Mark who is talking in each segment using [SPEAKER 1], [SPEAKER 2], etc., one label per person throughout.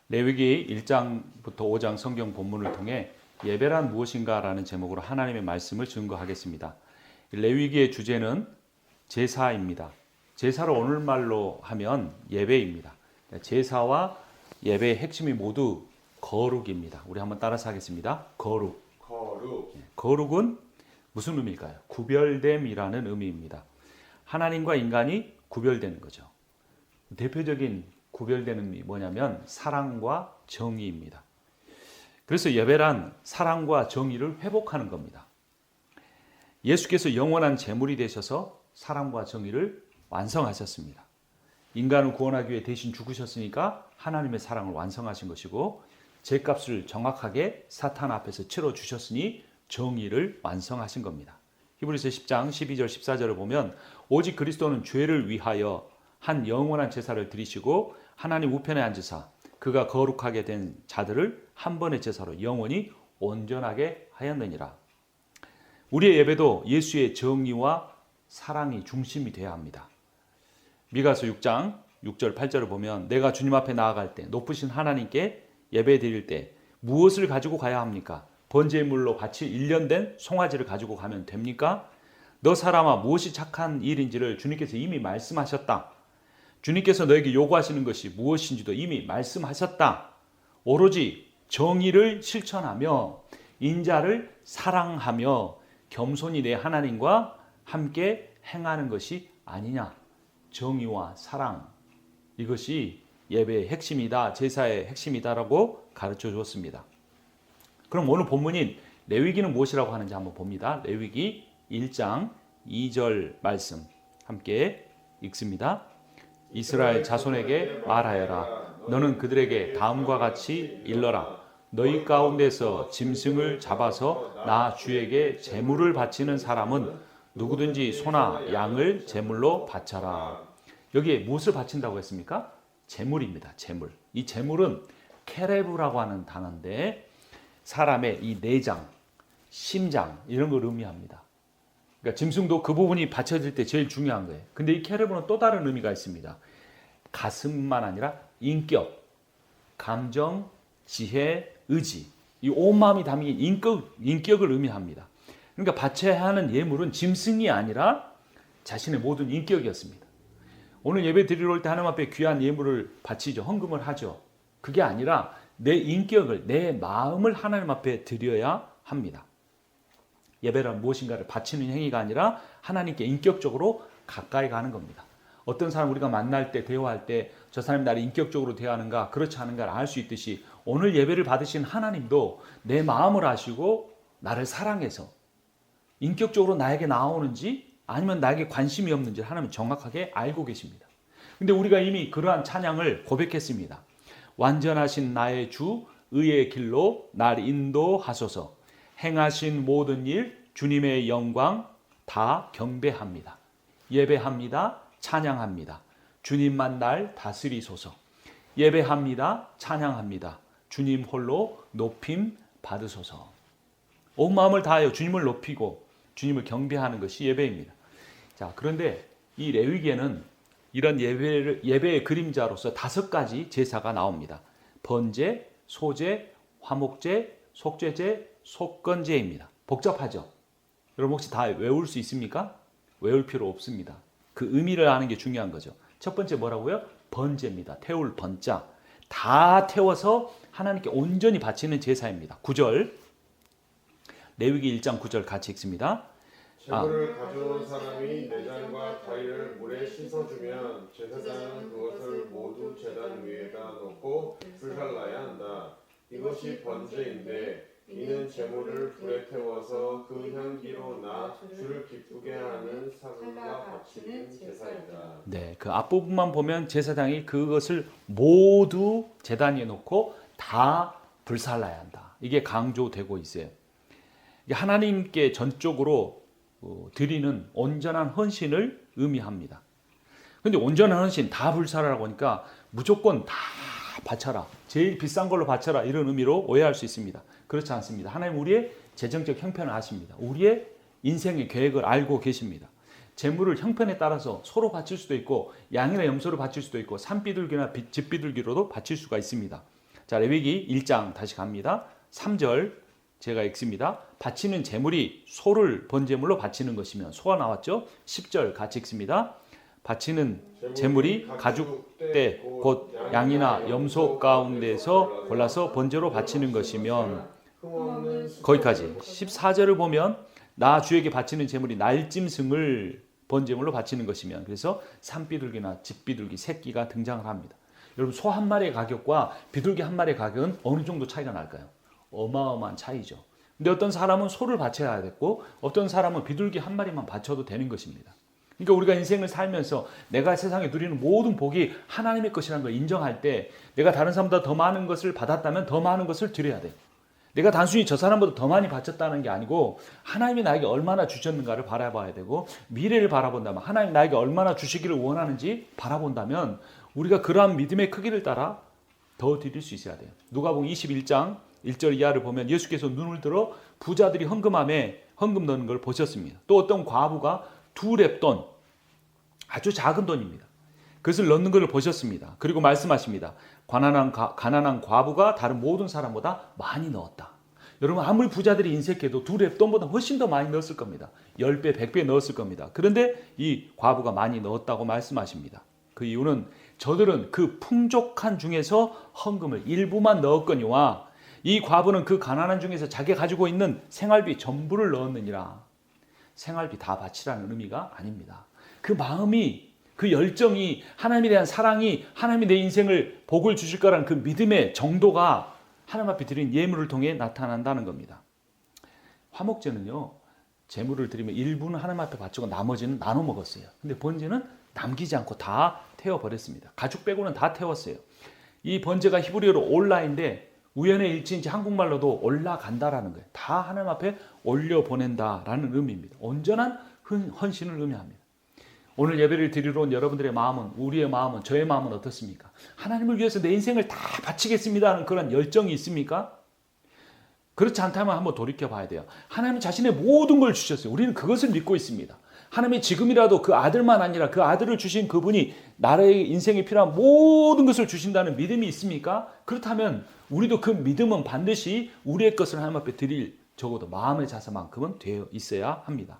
[SPEAKER 1] 레위기 1장부터 5장 성경 본문을 통해 예배란 무엇인가라는 제목으로 하나님의 말씀을 증거하겠습니다. 레위기의 주제는 제사입니다. 제사를 오늘말로 하면 예배입니다. 제사와 예배의 핵심이 모두 거룩입니다. 우리 한번 따라서 하겠습니다. 거룩. 거룩은 무슨 의미일까요? 구별됨이라는 의미입니다. 하나님과 인간이 구별되는 거죠. 대표적인 구별되는 의미 뭐냐면 사랑과 정의입니다. 그래서 예배란 사랑과 정의를 회복하는 겁니다. 예수께서 영원한 제물이 되셔서 사랑과 정의를 완성하셨습니다. 인간을 구원하기 위해 대신 죽으셨으니까 하나님의 사랑을 완성하신 것이고 죄값을 정확하게 사탄 앞에서 치러주셨으니 정의를 완성하신 겁니다. 히브리서 10장 12절 14절을 보면 오직 그리스도는 죄를 위하여 한 영원한 제사를 드리시고 하나님 우편에 앉으사 그가 거룩하게 된 자들을 한 번의 제사로 영원히 온전하게 하였느니라. 우리의 예배도 예수의 정의와 사랑이 중심이 되어야 합니다. 미가서 6장 6절 8절을 보면 내가 주님 앞에 나아갈 때 높으신 하나님께 예배 드릴 때 무엇을 가지고 가야 합니까? 번제물로 바칠 1년 된 송아지를 가지고 가면 됩니까? 너 사람아 무엇이 착한 일인지를 주님께서 이미 말씀하셨다. 주님께서 너에게 요구하시는 것이 무엇인지도 이미 말씀하셨다. 오로지 정의를 실천하며 인자를 사랑하며 겸손히 내 하나님과 함께 행하는 것이 아니냐. 정의와 사랑, 이것이 예배의 핵심이다, 제사의 핵심이다라고 가르쳐 주었습니다. 그럼 오늘 본문인 레위기는 무엇이라고 하는지 한번 봅니다. 레위기 1장 2절 말씀 함께 읽습니다. 이스라엘 자손에게 말하여라. 너는 그들에게 다음과 같이 일러라. 너희 가운데서 짐승을 잡아서 나 주에게 제물을 바치는 사람은 누구든지 소나 양을 제물로 바쳐라. 여기에 무엇을 바친다고 했습니까? 제물입니다. 제물. 이 제물은 케레브라고 하는 단어인데 사람의 이 내장, 심장 이런 걸 의미합니다. 그러니까 짐승도 그 부분이 바쳐질 때 제일 중요한 거예요. 근데 이 케레브는 또 다른 의미가 있습니다. 가슴만 아니라 인격, 감정, 지혜, 의지, 이 온 마음이 담긴 인격을 의미합니다. 그러니까 바쳐야 하는 예물은 짐승이 아니라 자신의 모든 인격이었습니다. 오늘 예배 드리러 올 때 하나님 앞에 귀한 예물을 바치죠. 헌금을 하죠. 그게 아니라 내 인격을, 내 마음을 하나님 앞에 드려야 합니다. 예배란 무엇인가를 바치는 행위가 아니라 하나님께 인격적으로 가까이 가는 겁니다. 어떤 사람 우리가 만날 때, 대화할 때 저 사람이 나를 인격적으로 대하는가 그렇지 않은가를 알 수 있듯이 오늘 예배를 받으신 하나님도 내 마음을 아시고 나를 사랑해서 인격적으로 나에게 나오는지 아니면 나에게 관심이 없는지 하나님은 정확하게 알고 계십니다. 근데 우리가 이미 그러한 찬양을 고백했습니다. 완전하신 나의 주 의의 길로 날 인도하소서. 행하신 모든 일 주님의 영광 다 경배합니다. 예배합니다. 찬양합니다. 주님만 날 다스리소서. 예배합니다. 찬양합니다. 주님 홀로 높임 받으소서. 온 마음을 다하여 주님을 높이고 주님을 경배하는 것이 예배입니다. 자, 그런데 이 레위기에는 이런 예배의 그림자로서 5가지 제사가 나옵니다. 번제, 소제, 화목제, 속죄제, 속건제입니다. 복잡하죠? 여러분 혹시 다 외울 수 있습니까? 외울 필요 없습니다. 그 의미를 아는 게 중요한 거죠. 첫 번째 뭐라고요? 번제입니다. 태울 번자. 다 태워서 하나님께 온전히 바치는 제사입니다. 9절. 레위기 1장 9절 같이 읽습니다.
[SPEAKER 2] 제물을 가져온 사람이 내장과 다리를 물에 씻어주면 제사장은 그것을 모두 제단 위에다 놓고 불살라야 한다. 이것이 번제인데 이는 제물을 불에 태워서 그 향기로 나 주를 기쁘게 하는 사물과 바치는 제사이다.
[SPEAKER 1] 네, 그 앞부분만 보면 제사장이 그것을 모두 제단 위에 놓고 다 불살라야 한다. 이게 강조되고 있어요. 하나님께 전적으로 드리는 온전한 헌신을 의미합니다. 그런데 온전한 헌신 다 불살라라고 하니까 무조건 다 바쳐라. 제일 비싼 걸로 바쳐라. 이런 의미로 오해할 수 있습니다. 그렇지 않습니다. 하나님 우리의 재정적 형편을 아십니다. 우리의 인생의 계획을 알고 계십니다. 재물을 형편에 따라서 소로 바칠 수도 있고 양이나 염소로 바칠 수도 있고 산비둘기나 집비둘기로도 바칠 수가 있습니다. 자, 레위기 1장 다시 갑니다. 3절 제가 읽습니다. 바치는 제물이 소를 번제물로 바치는 것이면 소가 나왔죠. 10절 같이 읽습니다. 바치는 제물이 가죽 때 곧 양이나 염소 가운데서 골라서 번제로 바치는 것이면 거기까지 14절을 보면 나 주에게 바치는 제물이 날짐승을 번제물로 바치는 것이면 그래서 산비둘기나 집비둘기 새끼가 등장을 합니다. 여러분 소 한 마리의 가격과 비둘기 한 마리의 가격은 어느 정도 차이가 날까요? 어마어마한 차이죠. 근데 어떤 사람은 소를 바쳐야 됐고 어떤 사람은 비둘기 한 마리만 바쳐도 되는 것입니다. 그러니까 우리가 인생을 살면서 내가 세상에 누리는 모든 복이 하나님의 것이라는 걸 인정할 때 내가 다른 사람보다 더 많은 것을 받았다면 더 많은 것을 드려야 돼요. 내가 단순히 저 사람보다 더 많이 바쳤다는 게 아니고 하나님이 나에게 얼마나 주셨는가를 바라봐야 되고 미래를 바라본다면 하나님 나에게 얼마나 주시기를 원하는지 바라본다면 우리가 그러한 믿음의 크기를 따라 더 드릴 수 있어야 돼요. 누가복음 21장 1절 이하를 보면 예수께서 눈을 들어 부자들이 헌금함에 헌금 넣는 걸 보셨습니다. 또 어떤 과부가 2렙돈 아주 작은 돈입니다. 그것을 넣는 것을 보셨습니다. 그리고 말씀하십니다. 가난한 과부가 다른 모든 사람보다 많이 넣었다. 여러분 아무리 부자들이 인색해도 2렙돈보다 훨씬 더 많이 넣었을 겁니다. 10배, 100배 넣었을 겁니다. 그런데 이 과부가 많이 넣었다고 말씀하십니다. 그 이유는 저들은 그 풍족한 중에서 헌금을 일부만 넣었거니와 이 과부는 그 가난한 중에서 자기가 가지고 있는 생활비 전부를 넣었느니라. 생활비 다 바치라는 의미가 아닙니다. 그 마음이 그 열정이 하나님에 대한 사랑이 하나님이 내 인생을 복을 주실 거라는 그 믿음의 정도가 하나님 앞에 드린 예물을 통해 나타난다는 겁니다. 화목제는요. 제물을 드리면 일부는 하나님 앞에 바치고 나머지는 나눠 먹었어요. 근데 번제는 남기지 않고 다 태워버렸습니다. 가죽 빼고는 다 태웠어요. 이 번제가 히브리어로 올라인데 우연의 일치인지 한국말로도 올라간다라는 거예요. 다 하나님 앞에 올려보낸다라는 의미입니다. 온전한 헌신을 의미합니다. 오늘 예배를 드리러 온 여러분들의 마음은 우리의 마음은 저의 마음은 어떻습니까? 하나님을 위해서 내 인생을 다 바치겠습니다 하는 그런 열정이 있습니까? 그렇지 않다면 한번 돌이켜봐야 돼요. 하나님은 자신의 모든 걸 주셨어요. 우리는 그것을 믿고 있습니다. 하나님이 지금이라도 그 아들만 아니라 그 아들을 주신 그분이 나의 인생에 필요한 모든 것을 주신다는 믿음이 있습니까? 그렇다면 우리도 그 믿음은 반드시 우리의 것을 하나님 앞에 드릴 적어도 마음의 자세만큼은 되어 있어야 합니다.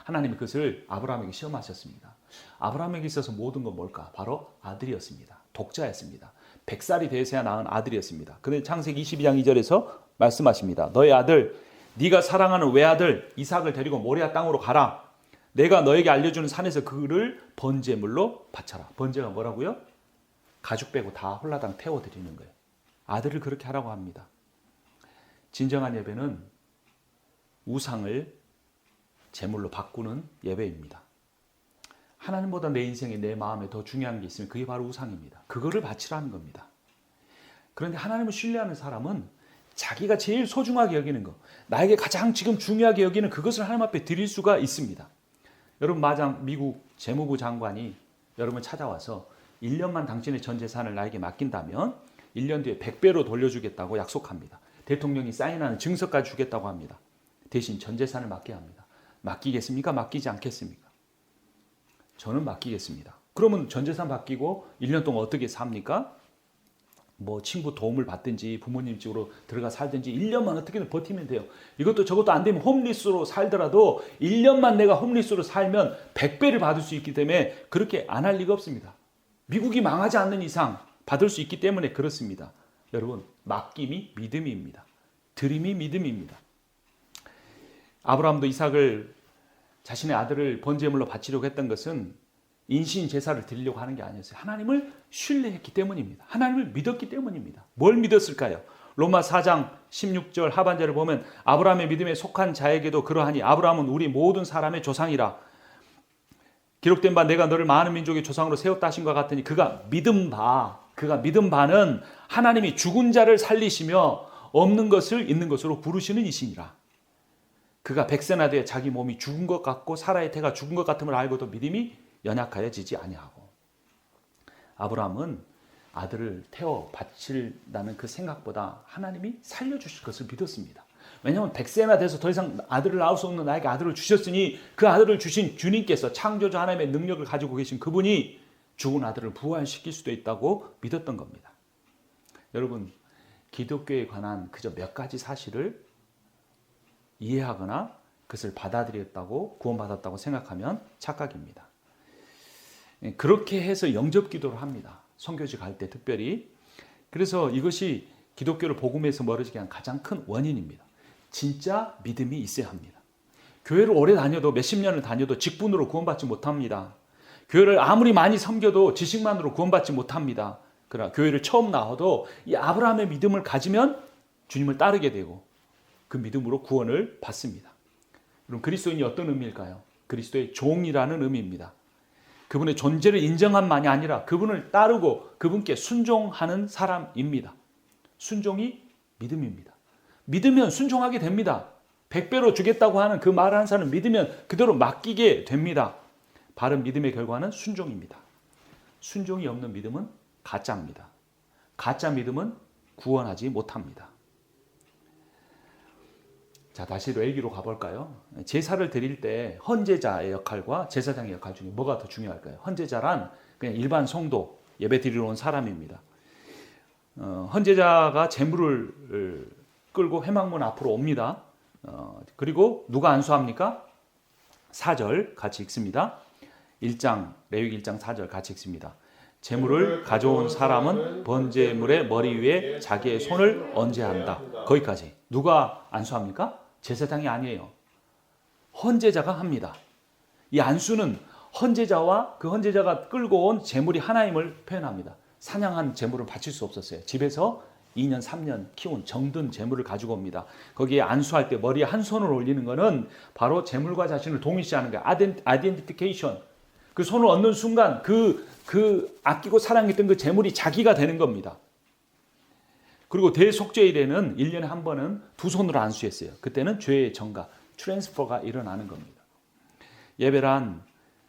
[SPEAKER 1] 하나님이 그것을 아브라함에게 시험하셨습니다. 아브라함에게 있어서 모든 건 뭘까? 바로 아들이었습니다. 독자였습니다. 100살이 되어서야 낳은 아들이었습니다. 그런데 창세기 22장 2절에서 말씀하십니다. 너의 아들, 네가 사랑하는 외아들 이삭을 데리고 모리아 땅으로 가라. 내가 너에게 알려주는 산에서 그를 번제물로 바쳐라. 번제가 뭐라고요? 가죽 빼고 다 홀라당 태워드리는 거예요. 아들을 그렇게 하라고 합니다. 진정한 예배는 우상을 제물로 바꾸는 예배입니다. 하나님보다 내 인생에 내 마음에 더 중요한 게 있으면 그게 바로 우상입니다. 그거를 바치라는 겁니다. 그런데 하나님을 신뢰하는 사람은 자기가 제일 소중하게 여기는 것, 나에게 가장 지금 중요하게 여기는 그것을 하나님 앞에 드릴 수가 있습니다. 여러분 미국 재무부 장관이 여러분 찾아와서 1년만 당신의 전 재산을 나에게 맡긴다면 1년 뒤에 100배로 돌려주겠다고 약속합니다. 대통령이 사인하는 증서까지 주겠다고 합니다. 대신 전 재산을 맡겨야 합니다. 맡기겠습니까? 맡기지 않겠습니까? 저는 맡기겠습니다. 그러면 전 재산 맡기고 1년 동안 어떻게 삽니까? 뭐 친구 도움을 받든지 부모님 집으로 들어가 살든지 1년만 어떻게든 버티면 돼요. 이것도 저것도 안 되면 홈리스로 살더라도 1년만 내가 홈리스로 살면 100배를 받을 수 있기 때문에 그렇게 안 할 리가 없습니다. 미국이 망하지 않는 이상 받을 수 있기 때문에 그렇습니다. 여러분, 맡김이 믿음입니다. 드림이 믿음입니다. 아브라함도 이삭을 자신의 아들을 번제물로 바치려고 했던 것은 인신 제사를 드리려고 하는 게 아니었어요. 하나님을 신뢰했기 때문입니다. 하나님을 믿었기 때문입니다. 뭘 믿었을까요? 로마 4장 16절 하반절을 보면 아브라함의 믿음에 속한 자에게도 그러하니 아브라함은 우리 모든 사람의 조상이라. 기록된 바 내가 너를 많은 민족의 조상으로 세웠다 하신 것 같으니 그가 믿은 바는 하나님이 죽은 자를 살리시며 없는 것을 있는 것으로 부르시는 이시니라. 그가 100세나 돼 자기 몸이 죽은 것 같고 사라의 태가 죽은 것 같음을 알고도 믿음이 연약하여지지 아니하고. 아브라함은 아들을 태워 바친다는 그 생각보다 하나님이 살려주실 것을 믿었습니다. 왜냐하면 100세나 돼서 더 이상 아들을 낳을 수 없는 나에게 아들을 주셨으니 그 아들을 주신 주님께서 창조주 하나님의 능력을 가지고 계신 그분이 죽은 아들을 부활시킬 수도 있다고 믿었던 겁니다. 여러분, 기독교에 관한 그저 몇 가지 사실을 이해하거나 그것을 받아들였다고 구원받았다고 생각하면 착각입니다. 그렇게 해서 영접 기도를 합니다. 선교지 갈 때 특별히. 그래서 이것이 기독교를 복음에서 멀어지게 한 가장 큰 원인입니다. 진짜 믿음이 있어야 합니다. 교회를 오래 다녀도 몇십 년을 다녀도 직분으로 구원받지 못합니다. 교회를 아무리 많이 섬겨도 지식만으로 구원받지 못합니다. 그러나 교회를 처음 나와도 이 아브라함의 믿음을 가지면 주님을 따르게 되고 그 믿음으로 구원을 받습니다. 그럼 그리스도인이 어떤 의미일까요? 그리스도의 종이라는 의미입니다. 그분의 존재를 인정함만이 아니라 그분을 따르고 그분께 순종하는 사람입니다. 순종이 믿음입니다. 믿으면 순종하게 됩니다. 100배로 주겠다고 하는 그 말하는 사람을 믿으면 그대로 맡기게 됩니다. 바른 믿음의 결과는 순종입니다. 순종이 없는 믿음은 가짜입니다. 가짜 믿음은 구원하지 못합니다. 자, 다시 레위기로 가볼까요? 제사를 드릴 때 헌제자의 역할과 제사장의 역할 중에 뭐가 더 중요할까요? 헌제자란 그냥 일반 성도, 예배 드리러 온 사람입니다. 헌제자가 제물을 끌고 회막문 앞으로 옵니다. 그리고 누가 안수합니까? 4절 같이 읽습니다. 레위기 1장 4절 같이 읽습니다. 제물을 가져온 사람은 번제물의 머리 위에 자기의 손을 얹어야 한다. 거기까지. 누가 안수합니까? 제사장이 아니에요. 헌제자가 합니다. 이 안수는 헌제자와 그 헌제자가 끌고 온 제물이 하나임을 표현합니다. 사냥한 제물을 바칠 수 없었어요. 집에서 2년, 3년 키운 정든 제물을 가지고 옵니다. 거기에 안수할 때 머리에 한 손을 올리는 것은 바로 제물과 자신을 동일시하는 거예요. 아이덴티피케이션. 그 손을 얹는 순간 그 아끼고 사랑했던 그 제물이 자기가 되는 겁니다. 그리고 대속죄일에는 1년에 한 번은 두 손으로 안수했어요. 그때는 죄의 전가, 트랜스퍼가 일어나는 겁니다. 예배란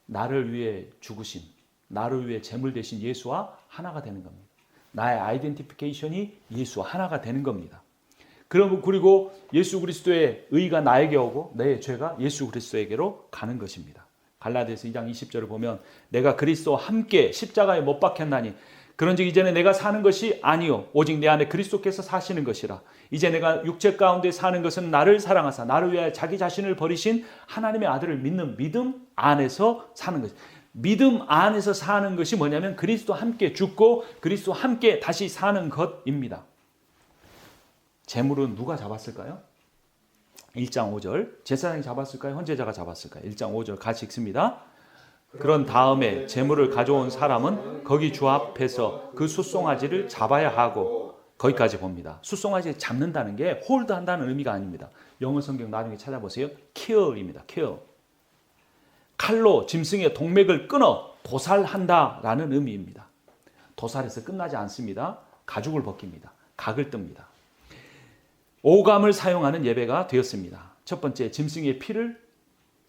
[SPEAKER 1] 나를 위해 죽으신, 나를 위해 제물 되신 예수와 하나가 되는 겁니다. 나의 아이덴티피케이션이 예수와 하나가 되는 겁니다. 그리고 예수 그리스도의 의가 나에게 오고 내 죄가 예수 그리스도에게로 가는 것입니다. 갈라디아서 2장 20절을 보면 내가 그리스도와 함께 십자가에 못 박혔나니 그런즉 이제는 내가 사는 것이 아니요 오직 내 안에 그리스도께서 사시는 것이라. 이제 내가 육체 가운데 사는 것은 나를 사랑하사 나를 위하여 자기 자신을 버리신 하나님의 아들을 믿는 믿음 안에서 사는 것. 믿음 안에서 사는 것이 뭐냐면 그리스도와 함께 죽고 그리스도와 함께 다시 사는 것입니다. 제물은 누가 잡았을까요? 1장 5절 제사장이 잡았을까요? 헌제자가 잡았을까요? 1장 5절 같이 읽습니다. 그런 다음에 제물을 가져온 사람은 거기 주 앞에서 그 숫송아지를 잡아야 하고 거기까지 봅니다. 숫송아지 잡는다는 게 홀드한다는 의미가 아닙니다. 영어 성경 나중에 찾아보세요. kill입니다. kill. 칼로 짐승의 동맥을 끊어 도살한다라는 의미입니다. 도살해서 끝나지 않습니다. 가죽을 벗깁니다. 각을 뜹니다. 오감을 사용하는 예배가 되었습니다. 첫 번째, 짐승의 피를,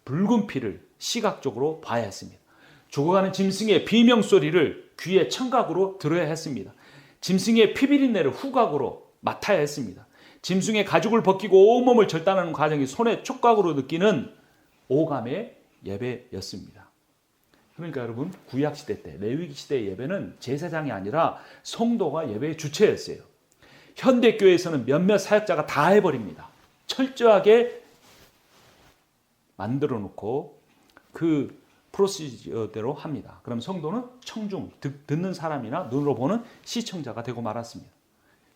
[SPEAKER 1] 붉은 피를 시각적으로 봐야 했습니다. 죽어가는 짐승의 비명소리를 귀의 청각으로 들어야 했습니다. 짐승의 피비린내를 후각으로 맡아야 했습니다. 짐승의 가죽을 벗기고 온몸을 절단하는 과정이 손의 촉각으로 느끼는 오감의 예배였습니다. 그러니까 여러분, 구약시대 때 레위기 시대의 예배는 제사장이 아니라 성도가 예배의 주체였어요. 현대교회에서는 몇몇 사역자가 다 해버립니다. 철저하게 만들어 놓고 그 프로시저대로 합니다. 그럼 성도는 청중, 듣는 사람이나 눈으로 보는 시청자가 되고 말았습니다.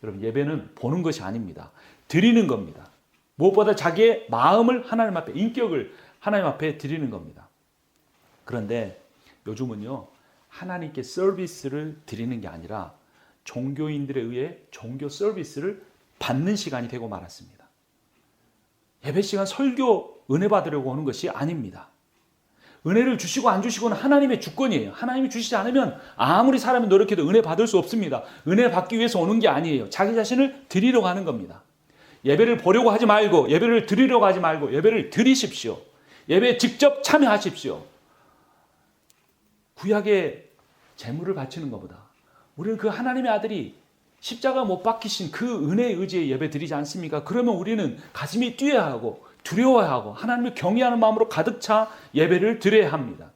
[SPEAKER 1] 여러분, 예배는 보는 것이 아닙니다. 드리는 겁니다. 무엇보다 자기의 마음을 하나님 앞에, 인격을 하나님 앞에 드리는 겁니다. 그런데 요즘은요, 하나님께 서비스를 드리는 게 아니라 종교인들에 의해 종교 서비스를 받는 시간이 되고 말았습니다. 예배 시간 설교 은혜 받으려고 오는 것이 아닙니다. 은혜를 주시고 안 주시고는 하나님의 주권이에요. 하나님이 주시지 않으면 아무리 사람이 노력해도 은혜 받을 수 없습니다. 은혜 받기 위해서 오는 게 아니에요. 자기 자신을 드리러 가는 겁니다. 예배를 보려고 하지 말고, 예배를 드리려고 하지 말고 예배를 드리십시오. 예배에 직접 참여하십시오. 구약의 제물을 바치는 것보다 우리는 그 하나님의 아들이 십자가 못 박히신 그 은혜의 의지에 예배 드리지 않습니까? 그러면 우리는 가슴이 뛰어야 하고 두려워야 하고 하나님을 경외하는 마음으로 가득 차 예배를 드려야 합니다.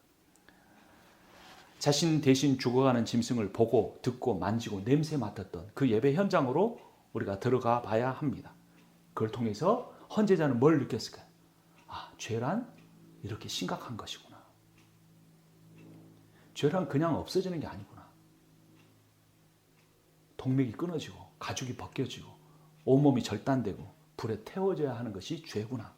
[SPEAKER 1] 자신 대신 죽어가는 짐승을 보고 듣고 만지고 냄새 맡았던 그 예배 현장으로 우리가 들어가 봐야 합니다. 그걸 통해서 헌제자는 뭘 느꼈을까요? 아, 죄란 이렇게 심각한 것이구나. 죄란 그냥 없어지는 게 아니구나. 동맥이 끊어지고 가죽이 벗겨지고 온몸이 절단되고 불에 태워져야 하는 것이 죄구나.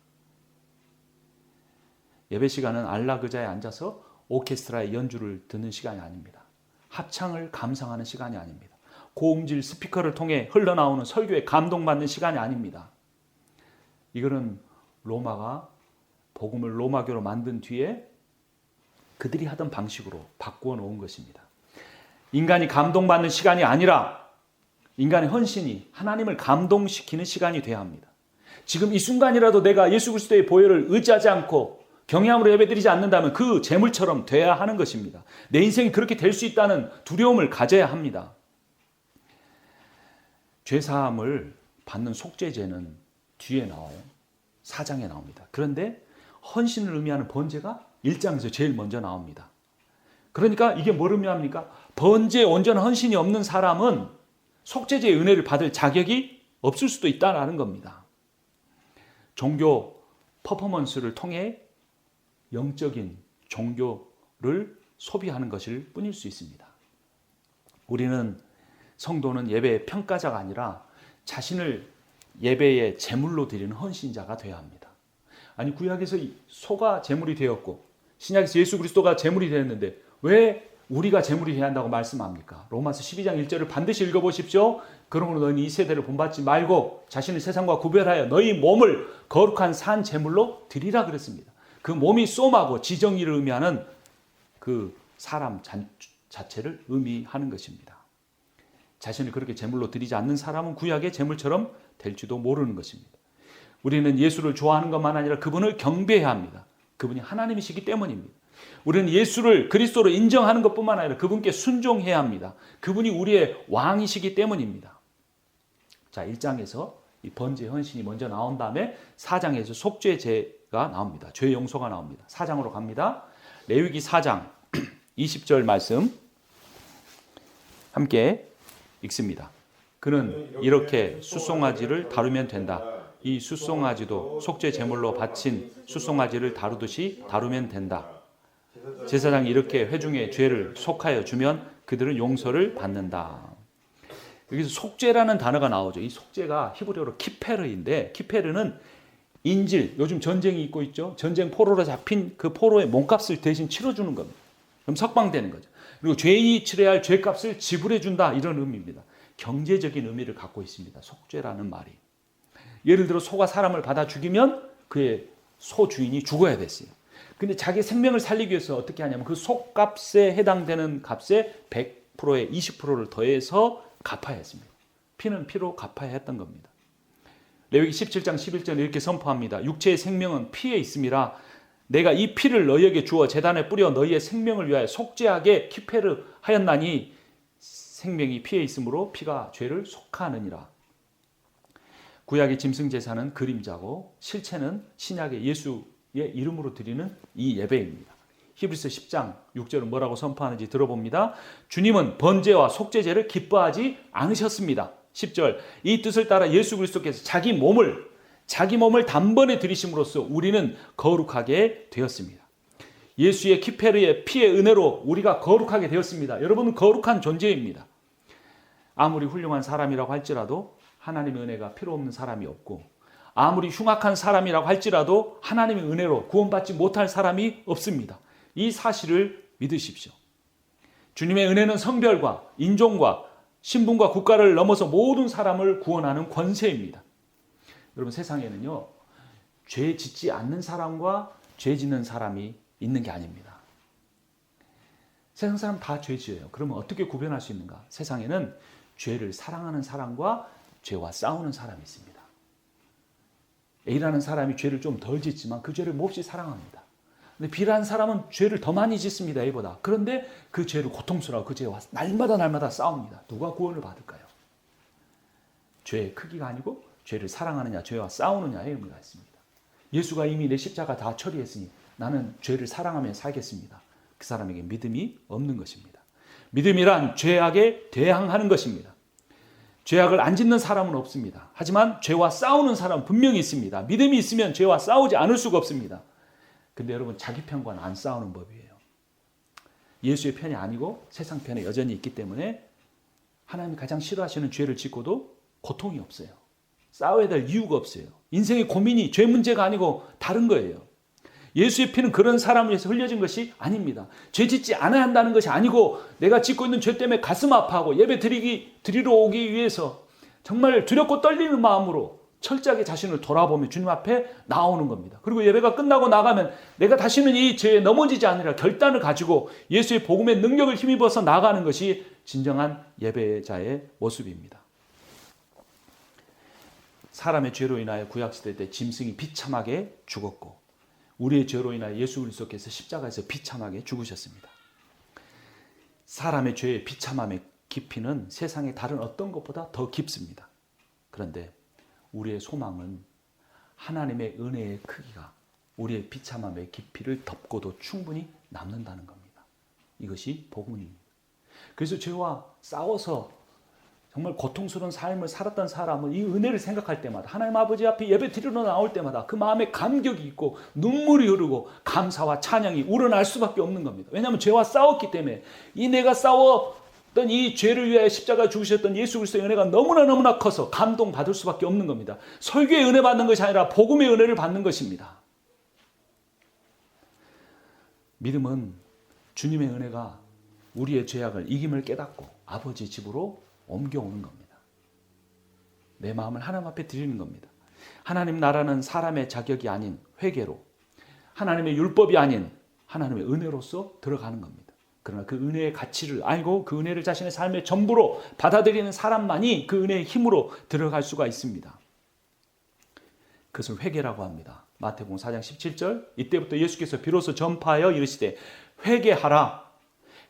[SPEAKER 1] 예배 시간은 안락 의자에 앉아서 오케스트라의 연주를 듣는 시간이 아닙니다. 합창을 감상하는 시간이 아닙니다. 고음질 스피커를 통해 흘러나오는 설교에 감동받는 시간이 아닙니다. 이거는 로마가 복음을 로마교로 만든 뒤에 그들이 하던 방식으로 바꾸어 놓은 것입니다. 인간이 감동받는 시간이 아니라 인간의 헌신이 하나님을 감동시키는 시간이 돼야 합니다. 지금 이 순간이라도 내가 예수 그리스도의 보혈을 의지하지 않고 경외함으로 예배드리지 않는다면 그 제물처럼 돼야 하는 것입니다. 내 인생이 그렇게 될 수 있다는 두려움을 가져야 합니다. 죄사함을 받는 속죄제는 뒤에 나와요. 4장에 나옵니다. 그런데 헌신을 의미하는 번제가 1장에서 제일 먼저 나옵니다. 그러니까 이게 뭘 의미합니까? 번제에 온전한 헌신이 없는 사람은 속죄제의 은혜를 받을 자격이 없을 수도 있다는 겁니다. 종교 퍼포먼스를 통해 영적인 종교를 소비하는 것일 뿐일 수 있습니다. 우리는 성도는 예배의 평가자가 아니라 자신을 예배의 제물로 드리는 헌신자가 되어야 합니다. 아니 구약에서 소가 제물이 되었고 신약에서 예수 그리스도가 제물이 되었는데 왜 우리가 제물이 되어야 한다고 말씀합니까? 로마서 12장 1절을 반드시 읽어보십시오. 그러므로 너희는 이 세대를 본받지 말고 자신을 세상과 구별하여 너희 몸을 거룩한 산 제물로 드리라 그랬습니다. 그 몸이 쏘마고 지정의를 의미하는 그 사람 자체를 의미하는 것입니다. 자신을 그렇게 제물로 드리지 않는 사람은 구약의 제물처럼 될지도 모르는 것입니다. 우리는 예수를 좋아하는 것만 아니라 그분을 경배해야 합니다. 그분이 하나님이시기 때문입니다. 우리는 예수를 그리스도로 인정하는 것뿐만 아니라 그분께 순종해야 합니다. 그분이 우리의 왕이시기 때문입니다. 자, 1장에서 이 번제 헌신이 먼저 나온 다음에 4장에서 속죄제가 나옵니다. 죄 용서가 나옵니다. 4장으로 갑니다. 레위기 4장 20절 말씀 함께 읽습니다. 그는 이렇게 숫송아지를 다루면 된다. 이 숫송아지도 속죄 제물로 바친 숫송아지를 다루듯이 다루면 된다. 제사장이 이렇게 회중의 죄를 속하여 주면 그들은 용서를 받는다. 여기서 속죄라는 단어가 나오죠. 이 속죄가 히브리어로 키페르인데 키페르는 인질, 요즘 전쟁이 있고 있죠. 전쟁 포로로 잡힌 그 포로의 몸값을 대신 치러주는 겁니다. 그럼 석방되는 거죠. 그리고 죄인이 치러야 할 죄값을 지불해 준다 이런 의미입니다. 경제적인 의미를 갖고 있습니다. 속죄라는 말이. 예를 들어 소가 사람을 받아 죽이면 그의 소 주인이 죽어야 됐어요. 근데 자기 생명을 살리기 위해서 어떻게 하냐면 그 속값에 해당되는 값에 100%에 20%를 더해서 갚아야 했습니다. 피는 피로 갚아야 했던 겁니다. 레위기 17장 11절 이렇게 선포합니다. 육체의 생명은 피에 있음이라 내가 이 피를 너희에게 주어 제단에 뿌려 너희의 생명을 위하여 속죄하게 키페르 하였나니 생명이 피에 있으므로 피가 죄를 속하느니라. 구약의 짐승 제사는 그림자고 실체는 신약의 예수의 이름으로 드리는 이 예배입니다. 히브리서 10장 6절은 뭐라고 선포하는지 들어봅니다. 주님은 번제와 속죄제를 기뻐하지 않으셨습니다. 10절 이 뜻을 따라 예수 그리스도께서 자기 몸을 단번에 드리심으로써 우리는 거룩하게 되었습니다. 예수의 키페르의 피의 은혜로 우리가 거룩하게 되었습니다. 여러분은 거룩한 존재입니다. 아무리 훌륭한 사람이라고 할지라도 하나님의 은혜가 필요 없는 사람이 없고 아무리 흉악한 사람이라고 할지라도 하나님의 은혜로 구원받지 못할 사람이 없습니다. 이 사실을 믿으십시오. 주님의 은혜는 성별과 인종과 신분과 국가를 넘어서 모든 사람을 구원하는 권세입니다. 여러분 세상에는요. 죄 짓지 않는 사람과 죄 짓는 사람이 있는 게 아닙니다. 세상 사람 다 죄 지어요. 그러면 어떻게 구별할 수 있는가? 세상에는 죄를 사랑하는 사람과 죄와 싸우는 사람이 있습니다. A라는 사람이 죄를 좀 덜 짓지만 그 죄를 몹시 사랑합니다. 근데 B라는 사람은 죄를 더 많이 짓습니다. A보다. 그런데 그 죄를 고통스러워하고 그 죄와 날마다 싸웁니다. 누가 구원을 받을까요? 죄의 크기가 아니고 죄를 사랑하느냐 죄와 싸우느냐의 의미가 있습니다. 예수가 이미 내 십자가 다 처리했으니 나는 죄를 사랑하며 살겠습니다. 그 사람에게 믿음이 없는 것입니다. 믿음이란 죄악에 대항하는 것입니다. 죄악을 안 짓는 사람은 없습니다. 하지만 죄와 싸우는 사람은 분명히 있습니다. 믿음이 있으면 죄와 싸우지 않을 수가 없습니다. 근데 여러분, 자기 편과는 안 싸우는 법이에요. 예수의 편이 아니고 세상 편에 여전히 있기 때문에 하나님이 가장 싫어하시는 죄를 짓고도 고통이 없어요. 싸워야 될 이유가 없어요. 인생의 고민이 죄 문제가 아니고 다른 거예요. 예수의 피는 그런 사람을 위해서 흘려진 것이 아닙니다. 죄 짓지 않아야 한다는 것이 아니고 내가 짓고 있는 죄 때문에 가슴 아파하고 예배 드리러 오기 위해서 정말 두렵고 떨리는 마음으로 철저하게 자신을 돌아보며 주님 앞에 나오는 겁니다. 그리고 예배가 끝나고 나가면 내가 다시는 이 죄에 넘어지지 않으리라 결단을 가지고 예수의 복음의 능력을 힘입어서 나가는 것이 진정한 예배자의 모습입니다. 사람의 죄로 인하여 구약시대 때 짐승이 비참하게 죽었고 우리의 죄로 인하여 예수 그리스도께서 십자가에서 비참하게 죽으셨습니다. 사람의 죄의 비참함의 깊이는 세상의 다른 어떤 것보다 더 깊습니다. 그런데 우리의 소망은 하나님의 은혜의 크기가 우리의 비참함의 깊이를 덮고도 충분히 남는다는 겁니다. 이것이 복음입니다. 그래서 죄와 싸워서 정말 고통스러운 삶을 살았던 사람은 이 은혜를 생각할 때마다 하나님 아버지 앞에 예배 드리러 나올 때마다 그 마음에 감격이 있고 눈물이 흐르고 감사와 찬양이 우러날 수밖에 없는 겁니다. 왜냐하면 죄와 싸웠기 때문에 이 내가 싸웠던 이 죄를 위하여 십자가 죽으셨던 예수 그리스도의 은혜가 너무나 커서 감동받을 수밖에 없는 겁니다. 설교의 은혜 받는 것이 아니라 복음의 은혜를 받는 것입니다. 믿음은 주님의 은혜가 우리의 죄악을 이김을 깨닫고 아버지 집으로 옮겨오는 겁니다. 내 마음을 하나님 앞에 드리는 겁니다. 하나님 나라는 사람의 자격이 아닌 회개로, 하나님의 율법이 아닌 하나님의 은혜로서 들어가는 겁니다. 그러나 그 은혜의 가치를 알고 그 은혜를 자신의 삶의 전부로 받아들이는 사람만이 그 은혜의 힘으로 들어갈 수가 있습니다. 그것을 회개라고 합니다. 마태복음 4장 17절, 이때부터 예수께서 비로소 전파하여 이르시되 회개하라,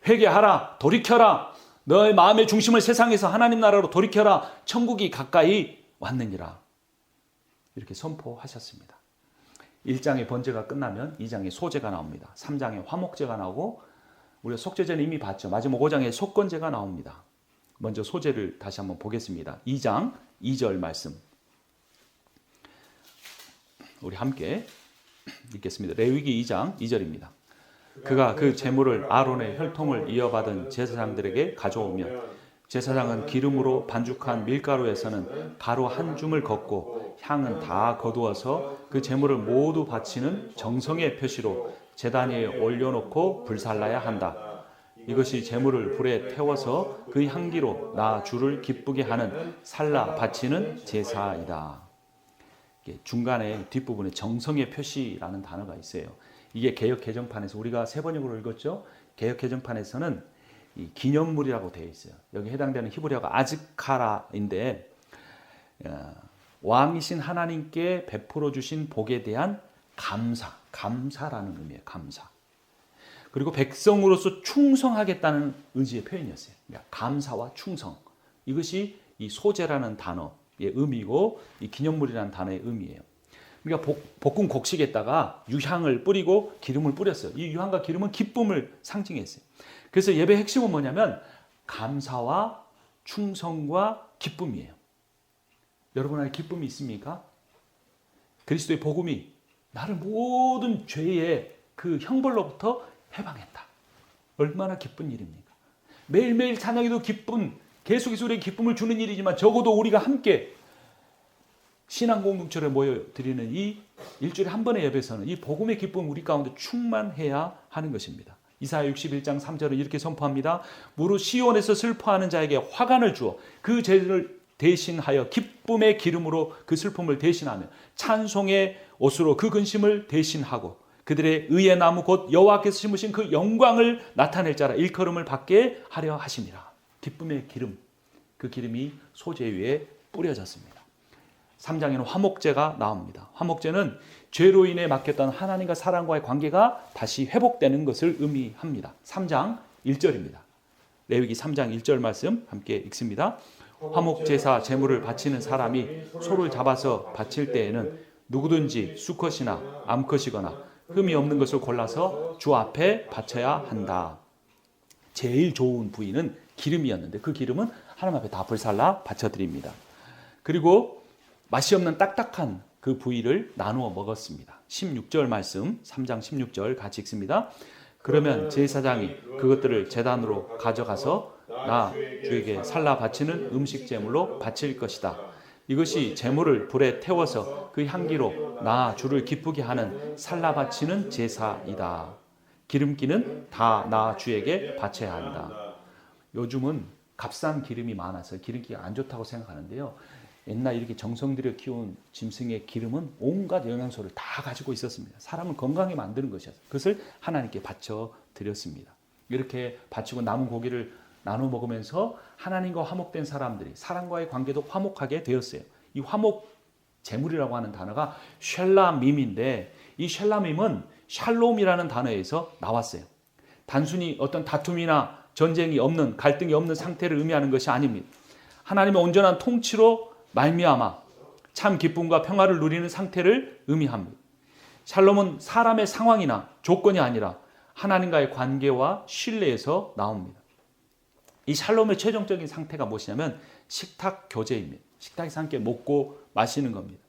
[SPEAKER 1] 회개하라, 돌이켜라, 너의 마음의 중심을 세상에서 하나님 나라로 돌이켜라, 천국이 가까이 왔느니라, 이렇게 선포하셨습니다. 1장의 번제가 끝나면 2장의 소제가 나옵니다. 3장의 화목제가 나오고 우리가 속죄제는 이미 봤죠. 마지막 5장의 속건제가 나옵니다. 먼저 소제를 다시 한번 보겠습니다. 2장 2절 말씀 우리 함께 읽겠습니다. 레위기 2장 2절입니다. 그가 그 제물을 아론의 혈통을 이어받은 제사장들에게 가져오며 제사장은 기름으로 반죽한 밀가루에서는 가루 한 줌을 걷고 향은 다 거두어서 그 제물을 모두 바치는 정성의 표시로 제단 위에 올려놓고 불살라야 한다. 이것이 제물을 불에 태워서 그 향기로 나 주를 기쁘게 하는 살라 바치는 제사이다. 중간에 뒷부분에 정성의 표시라는 단어가 있어요. 이게 개역 개정판에서 우리가 세 번역으로 읽었죠. 개역 개정판에서는 이 기념물이라고 되어 있어요. 여기 해당되는 히브리어가 아즈카라인데 왕이신 하나님께 베풀어 주신 복에 대한 감사라는 의미예요. 감사. 그리고 백성으로서 충성하겠다는 의지의 표현이었어요. 그러니까 감사와 충성. 이것이 이 소제라는 단어의 의미고 이 기념물이라는 단어의 의미예요. 우리가 볶은 곡식에다가 유향을 뿌리고 기름을 뿌렸어요. 이 유향과 기름은 기쁨을 상징했어요. 그래서 예배의 핵심은 뭐냐면 감사와 충성과 기쁨이에요. 여러분 안에 기쁨이 있습니까? 그리스도의 복음이 나를 모든 죄의 그 형벌로부터 해방했다. 얼마나 기쁜 일입니까? 매일매일 찬양에도 기쁨, 계속해서 우리에게 기쁨을 주는 일이지만 적어도 우리가 함께 신앙 공동체를 모여드리는 이 일주일에 한 번의 예배에서는 이 복음의 기쁨 우리 가운데 충만해야 하는 것입니다. 이사야 61장 3절은 이렇게 선포합니다. 무릇 시온에서 슬퍼하는 자에게 화관을 주어 그 죄를 대신하여 기쁨의 기름으로 그 슬픔을 대신하며 찬송의 옷으로 그 근심을 대신하고 그들의 의의 나무 곧 여호와께서 심으신 그 영광을 나타낼 자라 일컬음을 받게 하려 하심이라. 기쁨의 기름, 그 기름이 소제 위에 뿌려졌습니다. 3장에는 화목제가 나옵니다. 화목제는 죄로 인해 막혔던 하나님과 사람과의 관계가 다시 회복되는 것을 의미합니다. 3장 1절입니다. 레위기 3장 1절 말씀 함께 읽습니다. 화목제사 제물을 바치는 사람이 소를 잡아서 바칠 때에는 누구든지 수컷이나 암컷이거나 흠이 없는 것을 골라서 주 앞에 바쳐야 한다. 제일 좋은 부위는 기름이었는데 그 기름은 하나님 앞에 다 불살라 바쳐드립니다. 그리고 맛이 없는 딱딱한 그 부위를 나누어 먹었습니다. 16절 말씀 3장 16절 같이 읽습니다. 그러면 제사장이 그것들을 제단으로 가져가서 나 주에게 살라 바치는 음식 제물로 바칠 것이다. 이것이 제물을 불에 태워서 그 향기로 나 주를 기쁘게 하는 살라 바치는 제사이다. 기름기는 다 나 주에게 바쳐야 한다. 요즘은 값싼 기름이 많아서 기름기가 안 좋다고 생각하는데요. 옛날 이렇게 정성 들여 키운 짐승의 기름은 온갖 영양소를 다 가지고 있었습니다. 사람을 건강하게 만드는 것이었어요. 그것을 하나님께 바쳐 드렸습니다. 이렇게 바치고 남은 고기를 나눠 먹으면서 하나님과 화목된 사람들이 사람과의 관계도 화목하게 되었어요. 이 화목 제물이라고 하는 단어가 쉘라밈인데 이 쉘라밈은 샬롬이라는 단어에서 나왔어요. 단순히 어떤 다툼이나 전쟁이 없는, 갈등이 없는 상태를 의미하는 것이 아닙니다. 하나님의 온전한 통치로 말미암아 참 기쁨과 평화를 누리는 상태를 의미합니다. 샬롬은 사람의 상황이나 조건이 아니라 하나님과의 관계와 신뢰에서 나옵니다. 이 샬롬의 최종적인 상태가 무엇이냐면 식탁 교제입니다. 식탁에서 함께 먹고 마시는 겁니다.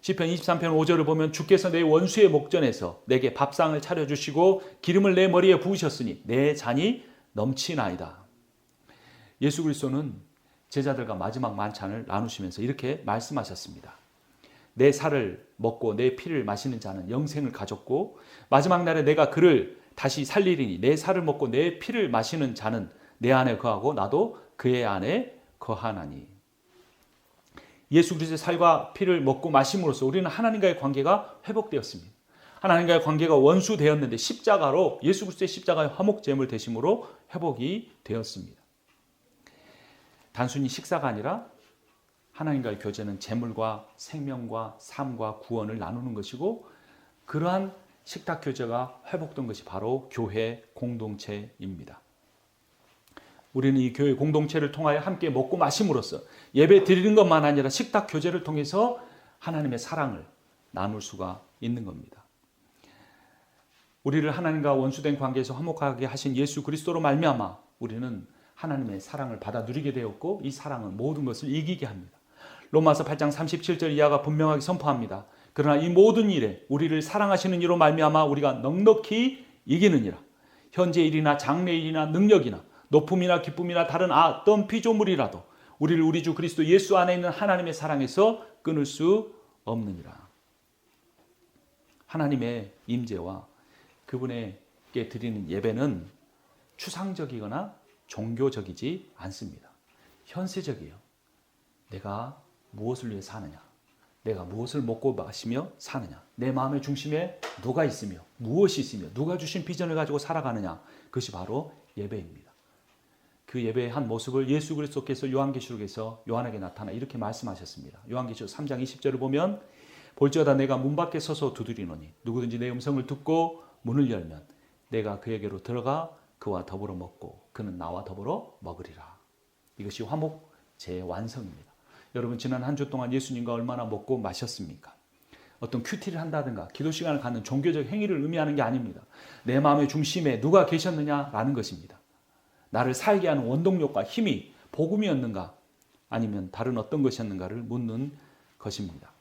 [SPEAKER 1] 시편 23편 5절을 보면 주께서 내 원수의 목전에서 내게 밥상을 차려주시고 기름을 내 머리에 부으셨으니 내 잔이 넘치나이다. 예수 그리스도는 제자들과 마지막 만찬을 나누시면서 이렇게 말씀하셨습니다. 내 살을 먹고 내 피를 마시는 자는 영생을 가졌고 마지막 날에 내가 그를 다시 살리리니 내 살을 먹고 내 피를 마시는 자는 내 안에 거하고 나도 그의 안에 거하나니. 예수 그리스도의 살과 피를 먹고 마심으로써 우리는 하나님과의 관계가 회복되었습니다. 하나님과의 관계가 원수되었는데 십자가로 예수 그리스도의 십자가의 화목제물 되심으로 회복이 되었습니다. 단순히 식사가 아니라 하나님과의 교제는 제물과 생명과 삶과 구원을 나누는 것이고 그러한 식탁 교제가 회복된 것이 바로 교회 공동체입니다. 우리는 이 교회 공동체를 통하여 함께 먹고 마심으로써 예배 드리는 것만 아니라 식탁 교제를 통해서 하나님의 사랑을 나눌 수가 있는 겁니다. 우리를 하나님과 원수된 관계에서 화목하게 하신 예수 그리스도로 말미암아 우리는 하나님의 사랑을 받아 누리게 되었고 이 사랑은 모든 것을 이기게 합니다. 로마서 8장 37절 이하가 분명하게 선포합니다. 그러나 이 모든 일에 우리를 사랑하시는 이로 말미암아 우리가 넉넉히 이기느니라. 현재 일이나 장래 일이나 능력이나 높음이나 기쁨이나 다른 어떤 피조물이라도 우리를 우리 주 그리스도 예수 안에 있는 하나님의 사랑에서 끊을 수 없느니라. 하나님의 임재와 그분에게 드리는 예배는 추상적이거나 종교적이지 않습니다. 현세적이에요. 내가 무엇을 위해 사느냐? 내가 무엇을 먹고 마시며 사느냐? 내 마음의 중심에 누가 있으며 무엇이 있으며 누가 주신 비전을 가지고 살아가느냐? 그것이 바로 예배입니다. 그 예배의 한 모습을 예수 그리스도께서 요한계시록에서 요한에게 나타나 이렇게 말씀하셨습니다. 요한계시록 3장 20절을 보면 볼지어다 내가 문 밖에 서서 두드리노니 누구든지 내 음성을 듣고 문을 열면 내가 그에게로 들어가 그와 더불어 먹고 그는 나와 더불어 먹으리라. 이것이 화목 재완성입니다. 여러분 지난 한 주 동안 예수님과 얼마나 먹고 마셨습니까? 어떤 큐티를 한다든가 기도 시간을 갖는 종교적 행위를 의미하는 게 아닙니다. 내 마음의 중심에 누가 계셨느냐라는 것입니다. 나를 살게 하는 원동력과 힘이 복음이었는가 아니면 다른 어떤 것이었는가를 묻는 것입니다.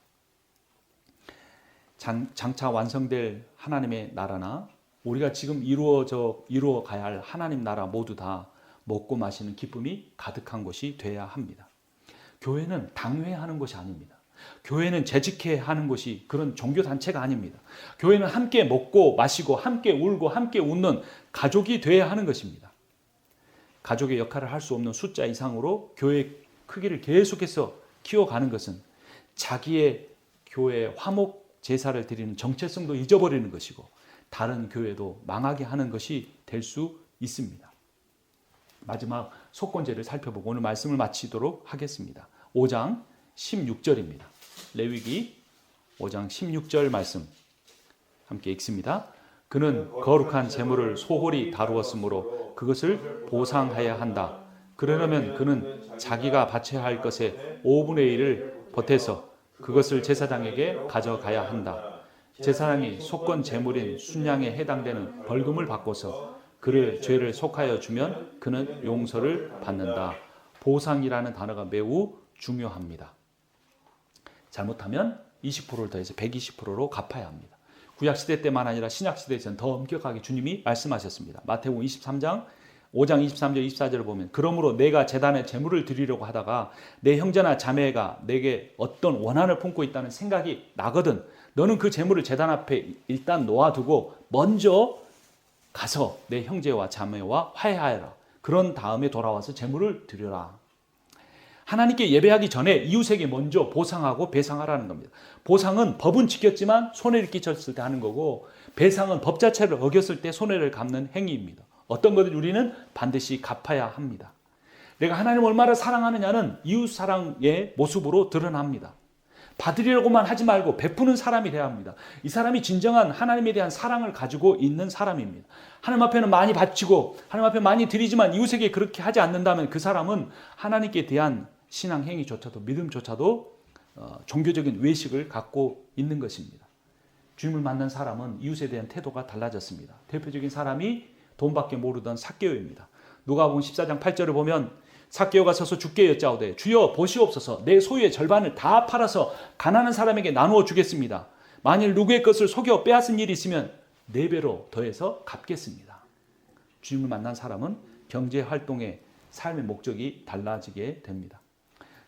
[SPEAKER 1] 장차 완성될 하나님의 나라나 우리가 지금 이루어 가야 할 하나님 나라 모두 다 먹고 마시는 기쁨이 가득한 곳이 돼야 합니다. 교회는 당회하는 것이 아닙니다. 교회는 재직해 하는 것이 그런 종교단체가 아닙니다. 교회는 함께 먹고 마시고 함께 울고 함께 웃는 가족이 돼야 하는 것입니다. 가족의 역할을 할 수 없는 숫자 이상으로 교회의 크기를 계속해서 키워가는 것은 자기의 교회의 화목 제사를 드리는 정체성도 잊어버리는 것이고 다른 교회도 망하게 하는 것이 될 수 있습니다. 마지막 속건제를 살펴보고 오늘 말씀을 마치도록 하겠습니다. 5장 16절입니다. 레위기 5장 16절 말씀 함께 읽습니다. 그는 거룩한 제물을 소홀히 다루었으므로 그것을 보상해야 한다. 그러려면 그는 자기가 바쳐야 할 것의 5분의 1을 보태서 그것을 제사장에게 가져가야 한다. 제사장이 속건 제물인 순양에 해당되는 벌금을 바꿔서 그를 죄를 속하여 주면 그는 용서를 받는다. 보상이라는 단어가 매우 중요합니다. 잘못하면 20%를 더해서 120%로 갚아야 합니다. 구약시대 때만 아니라 신약시대에서는 더 엄격하게 주님이 말씀하셨습니다. 마태복음 23장 5장 23절 24절을 보면 그러므로 내가 제단에 제물을 드리려고 하다가 내 형제나 자매가 내게 어떤 원한을 품고 있다는 생각이 나거든 너는 그 제물을 제단 앞에 일단 놓아두고 먼저 가서 내 형제와 자매와 화해하여라. 그런 다음에 돌아와서 제물을 드려라. 하나님께 예배하기 전에 이웃에게 먼저 보상하고 배상하라는 겁니다. 보상은 법은 지켰지만 손해를 끼쳤을 때 하는 거고 배상은 법 자체를 어겼을 때 손해를 갚는 행위입니다. 어떤 것을 우리는 반드시 갚아야 합니다. 내가 하나님을 얼마나 사랑하느냐는 이웃 사랑의 모습으로 드러납니다. 받으려고만 하지 말고 베푸는 사람이 되어야 합니다. 이 사람이 진정한 하나님에 대한 사랑을 가지고 있는 사람입니다. 하나님 앞에는 많이 바치고 하나님 앞에 많이 드리지만 이웃에게 그렇게 하지 않는다면 그 사람은 하나님께 대한 신앙 행위조차도 믿음조차도 종교적인 외식을 갖고 있는 것입니다. 주님을 만난 사람은 이웃에 대한 태도가 달라졌습니다. 대표적인 사람이 돈밖에 모르던 삭개오입니다. 누가복음 14장 8절을 보면 삭개오가 서서 주께 여짜오되 주여 보시옵소서 내 소유의 절반을 다 팔아서 가난한 사람에게 나누어 주겠습니다. 만일 누구의 것을 속여 빼앗은 일이 있으면 4배로 더해서 갚겠습니다. 주님을 만난 사람은 경제활동의 삶의 목적이 달라지게 됩니다.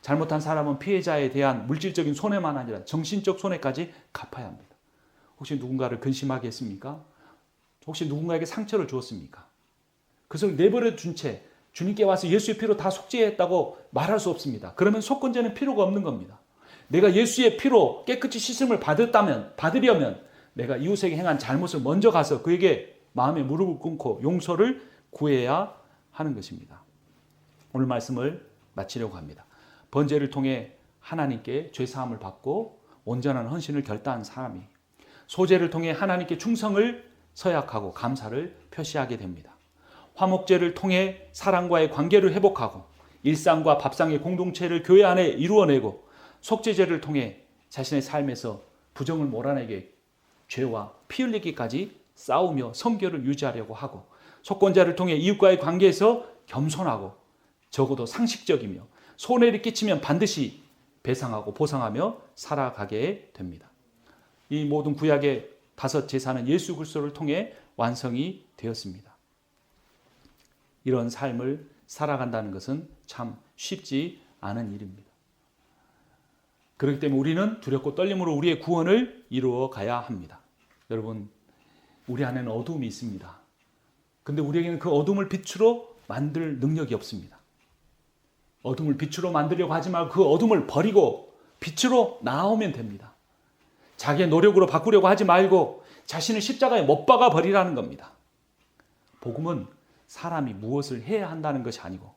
[SPEAKER 1] 잘못한 사람은 피해자에 대한 물질적인 손해만 아니라 정신적 손해까지 갚아야 합니다. 혹시 누군가를 근심하게 했습니까? 혹시 누군가에게 상처를 주었습니까? 그것을 내버려 둔 채 주님께 와서 예수의 피로 다 속죄했다고 말할 수 없습니다. 그러면 속건제는 필요가 없는 겁니다. 내가 예수의 피로 깨끗이 씻음을 받으려면 내가 이웃에게 행한 잘못을 먼저 가서 그에게 마음에 무릎을 꿇고 용서를 구해야 하는 것입니다. 오늘 말씀을 마치려고 합니다. 번제를 통해 하나님께 죄사함을 받고 온전한 헌신을 결단한 사람이 소제를 통해 하나님께 충성을 서약하고 감사를 표시하게 됩니다. 화목제를 통해 사랑과의 관계를 회복하고 일상과 밥상의 공동체를 교회 안에 이루어내고 속죄제를 통해 자신의 삶에서 부정을 몰아내게 죄와 피 흘리기까지 싸우며 성결을 유지하려고 하고 속건제를 통해 이웃과의 관계에서 겸손하고 적어도 상식적이며 손해를 끼치면 반드시 배상하고 보상하며 살아가게 됩니다. 이 모든 구약의 5 제사는 예수 그리스도를 통해 완성이 되었습니다. 이런 삶을 살아간다는 것은 참 쉽지 않은 일입니다. 그렇기 때문에 우리는 두렵고 떨림으로 우리의 구원을 이루어 가야 합니다. 여러분, 우리 안에는 어두움이 있습니다. 근데 우리에게는 그 어둠을 빛으로 만들 능력이 없습니다. 어둠을 빛으로 만들려고 하지 말고 그 어둠을 버리고 빛으로 나오면 됩니다. 자기의 노력으로 바꾸려고 하지 말고 자신을 십자가에 못 박아 버리라는 겁니다. 복음은 사람이 무엇을 해야 한다는 것이 아니고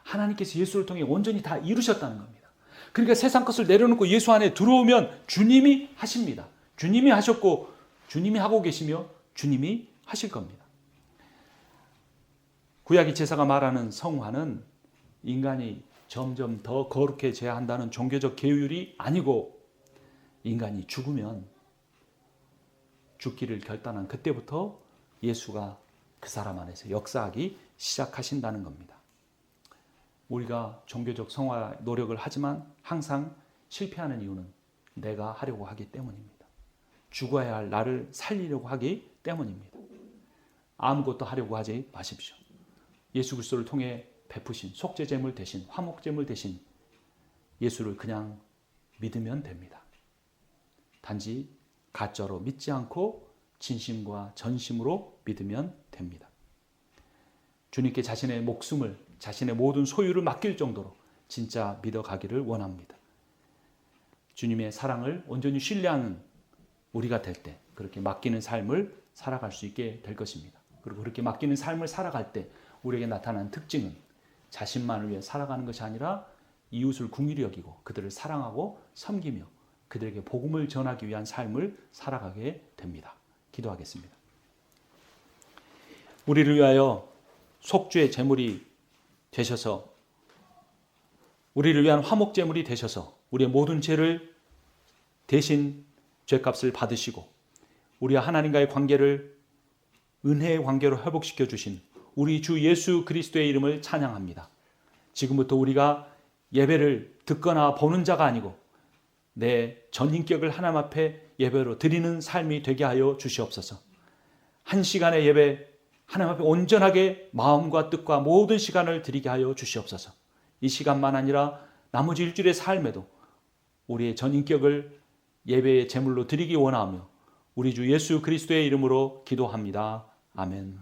[SPEAKER 1] 하나님께서 예수를 통해 온전히 다 이루셨다는 겁니다. 그러니까 세상 것을 내려놓고 예수 안에 들어오면 주님이 하십니다. 주님이 하셨고 주님이 하고 계시며 주님이 하실 겁니다. 구약의 제사가 말하는 성화는 인간이 점점 더 거룩해져야 한다는 종교적 계율이 아니고 인간이 죽으면 죽기를 결단한 그때부터 예수가 그 사람 안에서 역사하기 시작하신다는 겁니다. 우리가 종교적 성화 노력을 하지만 항상 실패하는 이유는 내가 하려고 하기 때문입니다. 죽어야 할 나를 살리려고 하기 때문입니다. 아무것도 하려고 하지 마십시오. 예수 그리스도를 통해 베푸신 속죄제물 대신 화목제물 대신 예수를 그냥 믿으면 됩니다. 단지 가짜로 믿지 않고 진심과 전심으로 믿으면 됩니다. 주님께 자신의 목숨을 자신의 모든 소유를 맡길 정도로 진짜 믿어가기를 원합니다. 주님의 사랑을 온전히 신뢰하는 우리가 될 때 그렇게 맡기는 삶을 살아갈 수 있게 될 것입니다. 그리고 그렇게 맡기는 삶을 살아갈 때 우리에게 나타나는 특징은 자신만을 위해 살아가는 것이 아니라 이웃을 긍휼히 여기고 그들을 사랑하고 섬기며 그들에게 복음을 전하기 위한 삶을 살아가게 됩니다. 기도하겠습니다. 우리를 위하여 속죄의 제물이 되셔서 우리를 위한 화목 제물이 되셔서 우리의 모든 죄를 대신 죄값을 받으시고 우리 하나님과의 관계를 은혜의 관계로 회복시켜 주신 우리 주 예수 그리스도의 이름을 찬양합니다. 지금부터 우리가 예배를 듣거나 보는 자가 아니고 내 전인격을 하나님 앞에 예배로 드리는 삶이 되게 하여 주시옵소서. 한 시간의 예배 하나님 앞에 온전하게 마음과 뜻과 모든 시간을 드리게 하여 주시옵소서. 이 시간만 아니라 나머지 일주일의 삶에도 우리의 전인격을 예배의 제물로 드리기 원하며 우리 주 예수 그리스도의 이름으로 기도합니다. 아멘.